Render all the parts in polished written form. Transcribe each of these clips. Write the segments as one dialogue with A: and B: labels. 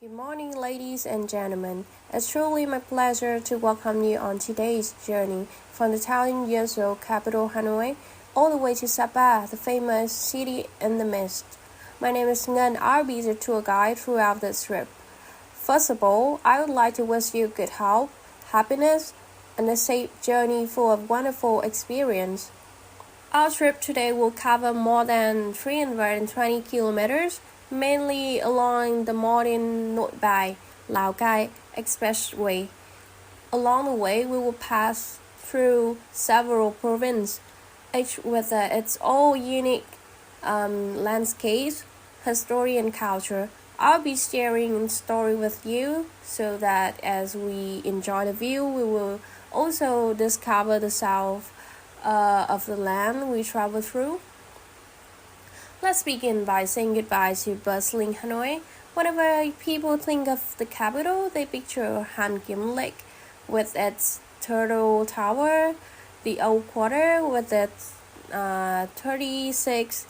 A: Good morning, ladies and gentlemen. It's truly my pleasure to welcome you on today's journey from the Thailand capital Hanoi all the way to Sapa, the famous city in the mist. My name is Ngan. I'll be the tour guide throughout this trip. First of all, I would like to wish you good health, happiness, and a safe journey full of wonderful experience. Our trip today will cover more than 320 kilometers, mainly along the modern Nội Bài Lào Cai Expressway. Along the way, we will pass through several provinces, each with its own unique landscapes, history, and culture. I'll be sharing a story with you so that as we enjoy the view, we will also discover the south of the land we travel through. Let's begin by saying goodbye to bustling Hanoi. Whenever people think of the capital, they picture Han Kim Lake with its turtle tower, the old quarter with its 36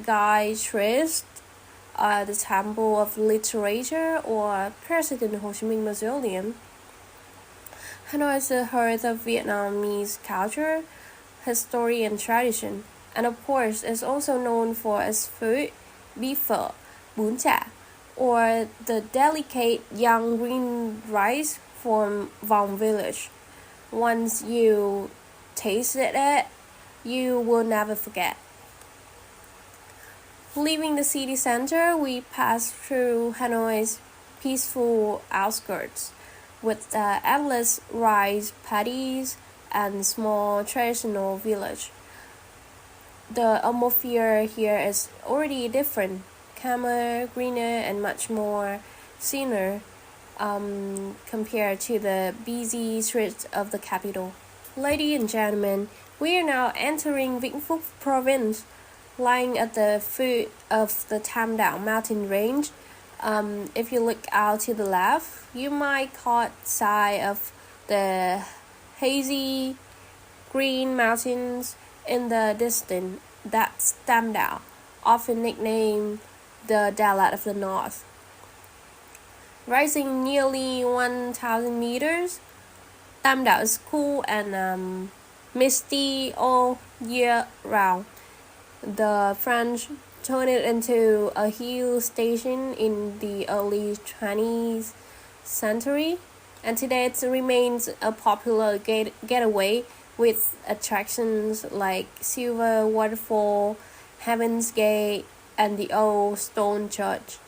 A: guy trees, the Temple of Literature, or President Ho Chi Minh Mausoleum. Hanoi is the heart of Vietnamese culture, history, and tradition, and of course is also known for its food, beef pho, bún chả, or the delicate young green rice from Vong village. Once you tasted it, you will never forget. Leaving the city center, we pass through Hanoi's peaceful outskirts with endless rice paddies and small traditional village. The atmosphere here is already different, calmer, greener, and much more serene compared to the busy streets of the capital. Ladies and gentlemen, we are now entering Vĩnh Phúc province, lying at the foot of the Tam Dao mountain range. If you look out to the left, you might catch sight of the hazy green mountains in the distance. That's Tam Dao, often nicknamed the Dalat of the North. Rising nearly 1,000 meters, Tam Dao is cool and misty all year round. The French turned it into a hill station in the early 20th century, and today it remains a popular getaway with attractions like Silver Waterfall, Heaven's Gate, and the old stone church.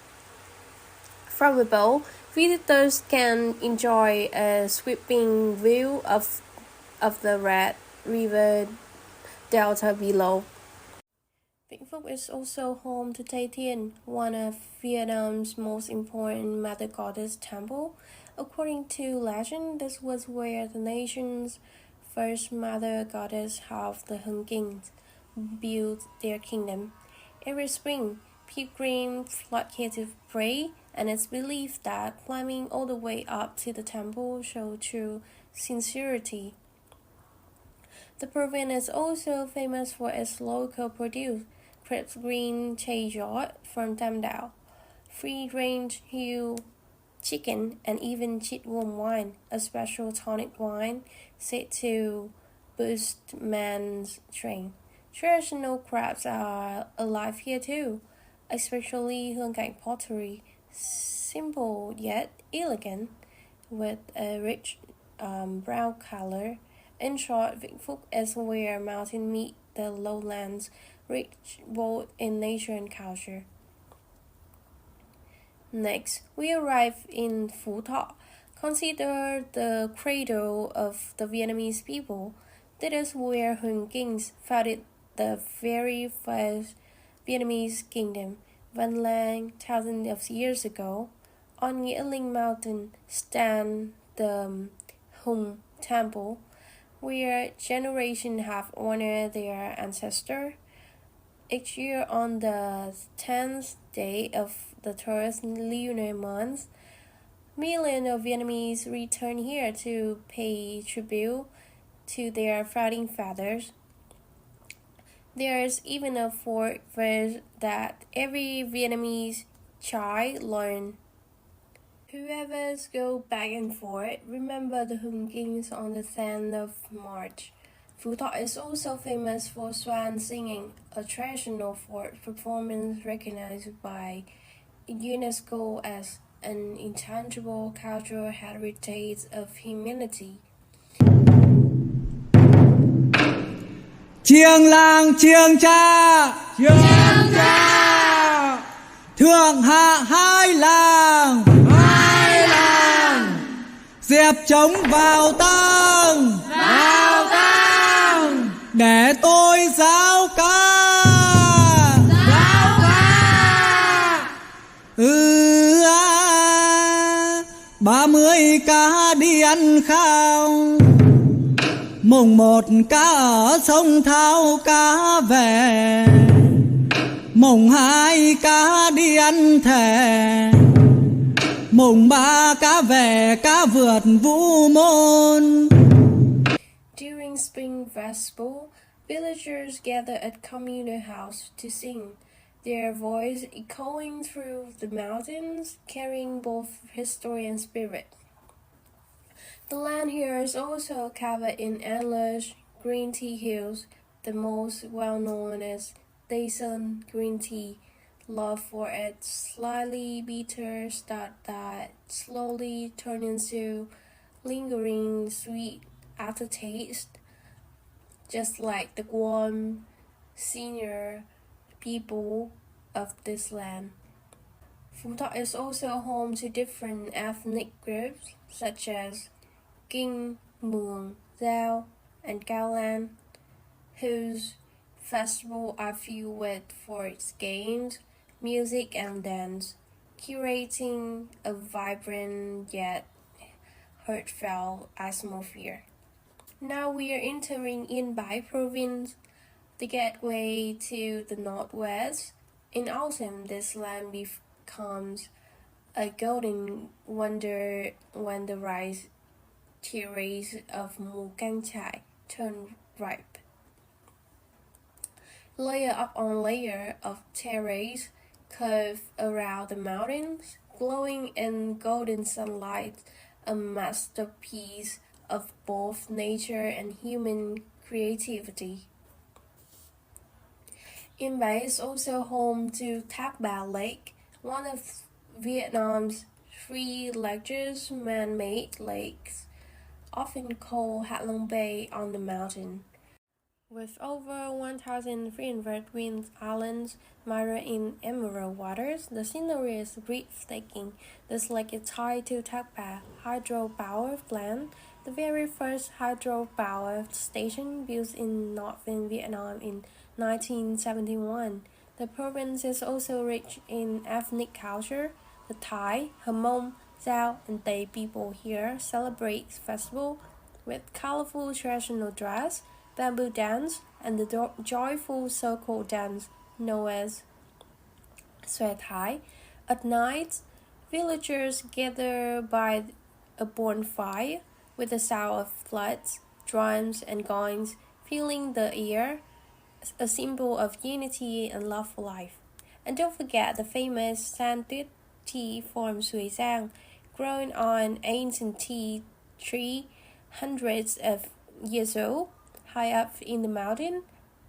A: From above, visitors can enjoy a sweeping view of the Red River Delta below. Vĩnh Phúc is also home to Tay Thiên, one of Vietnam's most important Mother Goddess temple. According to legend, this was where the nation's first Mother Goddess of the Hun Kings built their kingdom. Every spring, pilgrims flock here to pray, and it's believed that climbing all the way up to the temple shows true sincerity. The province is also famous for its local produce, crisp green chai giot from Tam Dao, free-range hill chicken, and even chit warm wine, a special tonic wine said to boost man's strength. Traditional crafts are alive here too, especially Hương Cảnh pottery, simple yet elegant, with a rich brown color. In short, Vĩnh Phúc is where mountains meet the lowlands, rich both in nature and culture. Next, we arrive in Phú Thọ, considered the cradle of the Vietnamese people. That is where Hun Kings founded the very first Vietnamese kingdom. Văn Lang, thousands of years ago, on Nghĩa Linh Mountain stands the Hùng Temple, where generations have honored their ancestors. Each year on the 10th day of the third lunar month, millions of Vietnamese return here to pay tribute to their founding fathers. There is even a folk verse that every Vietnamese child learns Whoever's go back and forth, remember the hungings on the 10th of March. Phú Thọ is also famous for swan singing, a traditional folk performance recognized by UNESCO as an intangible cultural heritage of humanity.
B: Chiêng làng chiêng cha thượng hạ hai làng dẹp trống vào tang để tôi giáo ca ừ à, 30 cá đi ăn khao mùng 1 cá ở sông Thao cá về mùng 2 cá đi ăn thề mùng 3 cá về cá vượt vũ môn.
A: During Spring Festival, villagers gather at communal house to sing, their voice echoing through the mountains, carrying both history and spirit. The land here is also covered in endless green tea hills, the most well-known is Daesun green tea, loved for its slightly bitter start that slowly turns into lingering sweet aftertaste, just like the warm senior people of this land. Phú Thọ is also home to different ethnic groups such as Kinh, Muong, Dao, and Gaolan, whose festivals are filled with sports games, music, and dance, curating a vibrant yet heartfelt atmosphere. Now we are entering Yên Bái province, the gateway to the northwest. In autumn, this land becomes a golden wonder when the rice cherries of Mù Cang Chải turn ripe. Layer upon layer of terrace curve around the mountains, glowing in golden sunlight, a masterpiece of both nature and human creativity. Yên Bái is also home to Thác Bà Lake, one of Vietnam's three largest man-made lakes, often called Hạ Long Bay on the mountain. With over 1,300 wind islands mirrored in emerald waters, the scenery is breathtaking. This lake is tied to Thác Bà hydropower plant, the very first hydropower station built in northern Vietnam in 1971. The province is also rich in ethnic culture. The Thai, Hmong, Dao, and Tây people here celebrate festival with colorful traditional dress, bamboo dance, and the joyful circle dance known as Xoay Thái. At night, villagers gather by a bonfire with the sound of flutes, drums, and gongs filling the air, a symbol of unity and love for life. And don't forget the famous San Tuyết tea from Suối Giang, growing on ancient tea tree hundreds of years old, high up in the mountain.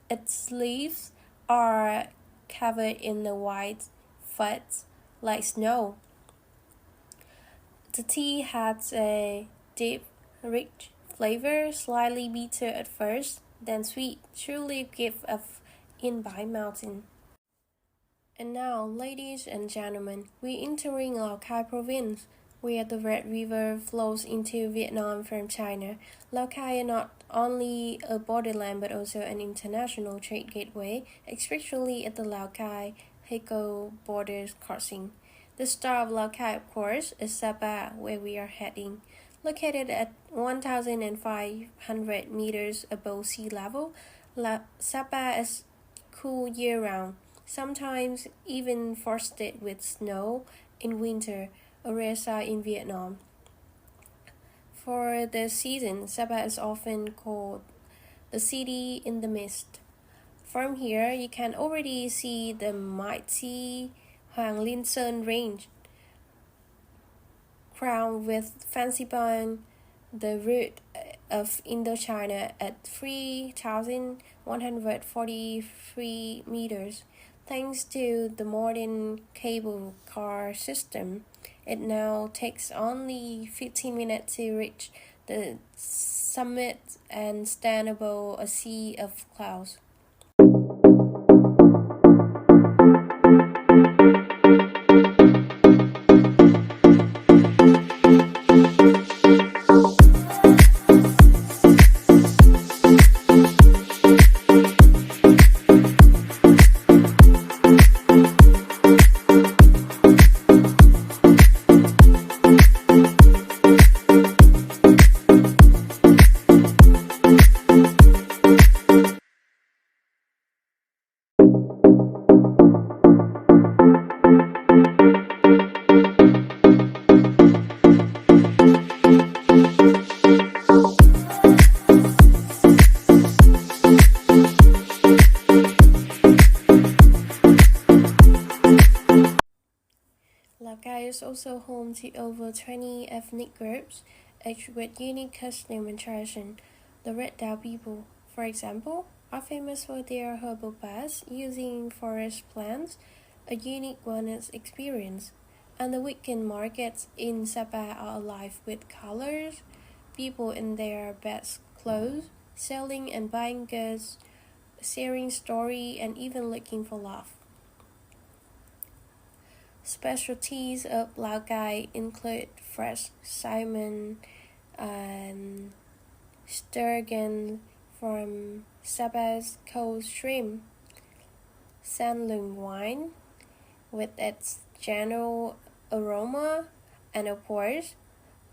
A: Its leaves are covered in the white fuzz like snow. The tea has a deep, rich flavor, slightly bitter at first, then sweet, truly gift of Yên Bái Mountain. And now, ladies and gentlemen, we're entering Lào Cai province, where the Red River flows into Vietnam from China. Lào Cai is not only a borderland but also an international trade gateway, especially at the Lào Cai-Heco border crossing. The star of Lào Cai, of course, is Sapa, where we are heading. Located at 1,500 meters above sea level, Sapa is cool year-round, sometimes even frosted with snow in winter, a rare sight in Vietnam. For the season, Sapa is often called the city in the mist. From here, you can already see the mighty Hoàng Liên Sơn range. crowned with fancy bun, the route of Indochina at 3,143 meters. Thanks to the modern cable car system, it now takes only 15 minutes to reach the summit and stand above a sea of clouds. Lào is also home to over 20 ethnic groups, each with unique custom and tradition. The Red Dao people, for example, are famous for their herbal baths using forest plants, a unique wellness experience. And the weekend markets in Sapa are alive with colors, people in their best clothes, selling and buying goods, sharing story, and even looking for love. Specialties of Lao Cai include fresh salmon and sturgeon from Sapa's cold stream, Sanlung wine with its general aroma, and of course,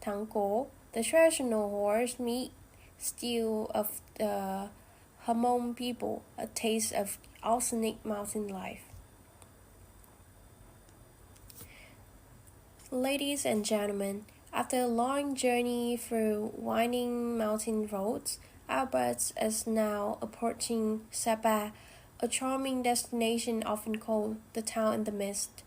A: Thang Ko, the traditional horse meat stew of the Hmong people, a taste of authentic mountain life. Ladies and gentlemen, after a long journey through winding mountain roads, our bus is now approaching Sapa, a charming destination often called the town in the mist.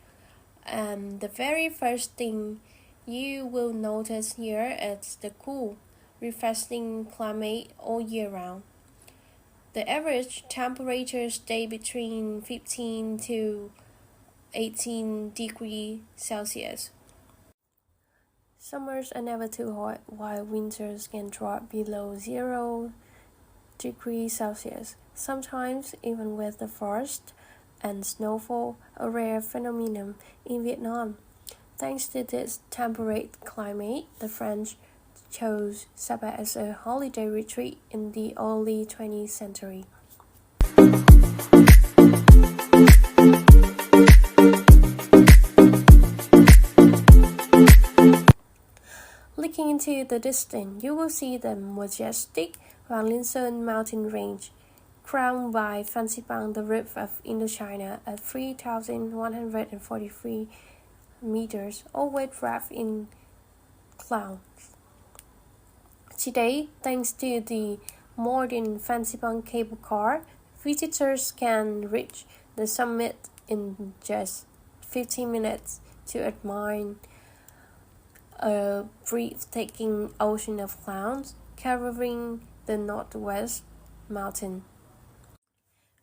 A: The very first thing you will notice here is the cool, refreshing climate all year round. The average temperature stays between 15 to 18 degrees Celsius. Summers are never too hot, while winters can drop below 0 degrees Celsius, sometimes even with the frost and snowfall, a rare phenomenon in Vietnam. Thanks to this temperate climate, the French chose Sapa as a holiday retreat in the early 20th century. Looking into the distance, you will see the majestic Hoàng Liên Sơn mountain range, crowned by Phan Xipang, the roof of Indochina at 3,143 meters, always wrapped in clouds. Today, thanks to the modern Phan Xipang cable car, visitors can reach the summit in just 15 minutes to admire a breathtaking ocean of clouds covering the northwest mountain.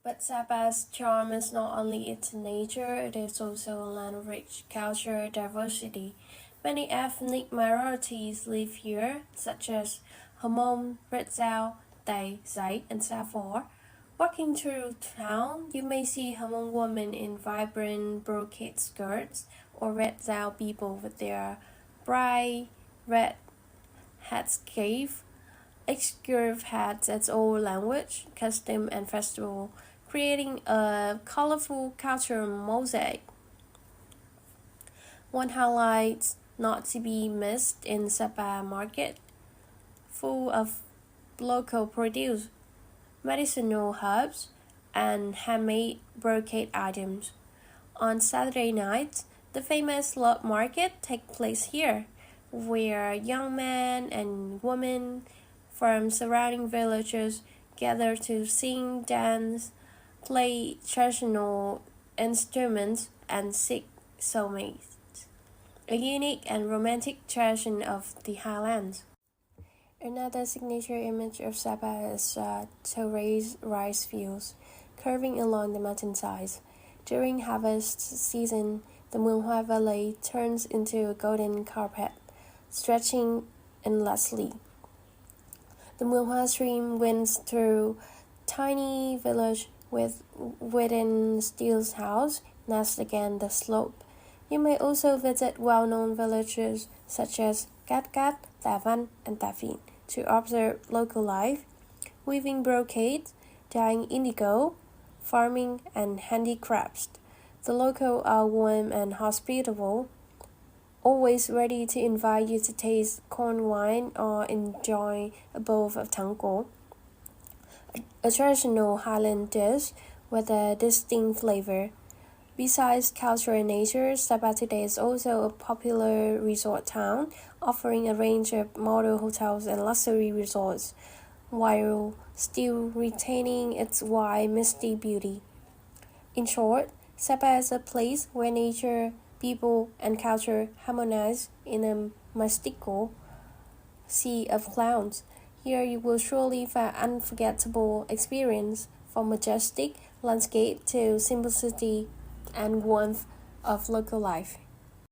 A: But Sapa's charm is not only its nature, it is also a land of rich cultural diversity. Many ethnic minorities live here, such as Hmong, Red Dao, Tay, Zai, and Safor. Walking through town, you may see Hmong women in vibrant brocade skirts, or Red Dao people with their bright red headscarf. Each group has its own language, custom, and festival, creating a colorful cultural mosaic. One highlight not to be missed in Sapa market, full of local produce, medicinal herbs, and handmade brocade items. On Saturday nights, the famous love market takes place here, where young men and women from surrounding villages gather to sing, dance, play traditional instruments, and seek soulmates. a unique and romantic tradition of the highlands. Another signature image of Sapa is terraced rice fields curving along the mountainsides. During harvest season, the Mueang Hoa Valley turns into a golden carpet, stretching endlessly. The Mueang Hoa stream winds through tiny village with wooden steel house nestled against the slope. You may also visit well-known villages such as Cat Cat, Ta Văn, and Ta Phìn to observe local life, weaving brocades, dyeing indigo, farming, and handicrafts. The locals are warm and hospitable, always ready to invite you to taste corn wine or enjoy a bowl of thang cổ, a traditional Highland dish with a distinct flavor. Besides culture and nature, Sapa today is also a popular resort town, offering a range of model hotels and luxury resorts, while still retaining its wide, misty beauty. In short, Sapa is a place where nature, people, and culture harmonize in a mystical sea of clouds. Here you will surely find unforgettable experience, from majestic landscape to simplicity and warmth of local life.